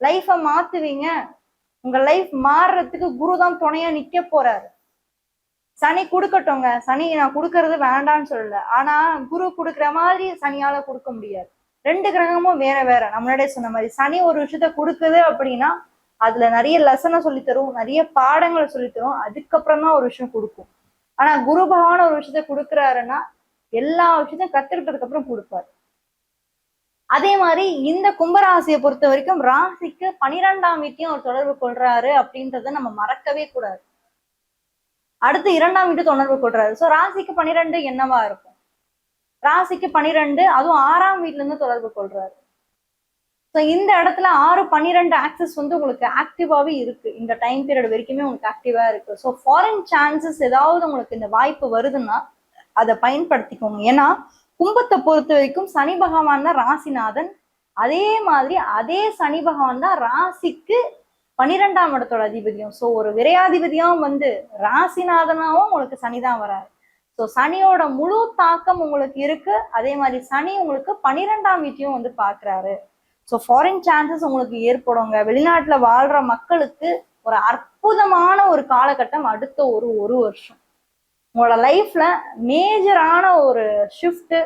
லைஃபை மாத்துவீங்க. உங்க லைஃப் மாறுறதுக்கு குரு தான் துணையா நிக்க போறாரு. சனி கொடுக்கட்டும்ங்க, சனி நான் கொடுக்கறது வேண்டான்னு சொல்லல, ஆனா குரு கொடுக்குற மாதிரி சனியால கொடுக்க முடியாது. ரெண்டு கிரகமும் வேற வேற. நம்மளுடைய சொன்ன மாதிரி சனி ஒரு விஷயத்த கொடுக்குது அப்படின்னா அதுல நிறைய லெசனை சொல்லித்தரும், நிறைய பாடங்களை சொல்லித்தரும், அதுக்கப்புறம் தான் ஒரு விஷயம் கொடுக்கும். ஆனா குரு பகவான் ஒரு விஷயத்த கொடுக்குறாருன்னா எல்லா விஷயத்தையும் கத்துக்கிட்டதுக்கு அப்புறம் கொடுப்பாரு. அதே மாதிரி இந்த கும்பராசியை பொறுத்த வரைக்கும் ராசிக்கு 12ஆம் வீட்டையும் அவர் தொடர்பு கொள்றாரு அப்படின்றத நம்ம மறக்கவே கூடாது. அடுத்து 2ஆம் வீட்டு தொடர்பு கொள்றாரு. சோ ராசிக்கு 12 என்னவா இருக்கும்? ராசிக்கு 12, அதுவும் 6ஆம் வீட்டுல இருந்து தொடர்பு கொள்றாரு. ஸோ இந்த இடத்துல 6-12 ஆக்சஸ் வந்து உங்களுக்கு ஆக்டிவாவே இருக்கு. இந்த டைம் பீரியட் வரைக்குமே உங்களுக்கு ஆக்டிவா இருக்கு. ஸோ ஃபாரின் சான்சஸ் ஏதாவது உங்களுக்கு இந்த வாய்ப்பு வருதுன்னா அதை பயன்படுத்திக்கோங்க. ஏன்னா கும்பத்தை பொறுத்த வரைக்கும் சனி பகவான் தான் ராசிநாதன். அதே மாதிரி அதே சனி பகவான் தான் ராசிக்கு 12ஆம் இடத்தோட அதிபதியும். ஸோ ஒரு விரையாதிபதியாவும் வந்து ராசிநாதனாவும் உங்களுக்கு சனிதான் வராரு. ஸோ சனியோட முழு தாக்கம் உங்களுக்கு இருக்கு. அதே மாதிரி சனி உங்களுக்கு 12ஆம் வீட்டையும் வந்து பாக்குறாரு. ஸோ ஃபாரின் சான்சஸ் உங்களுக்கு ஏற்படுங்க. வெளிநாட்டுல வாழ்ற மக்களுக்கு ஒரு அற்புதமான ஒரு காலகட்டம் அடுத்த ஒரு வருஷம். உங்களோட லைஃப்ல மேஜரான ஒரு ஷிஃப்ட்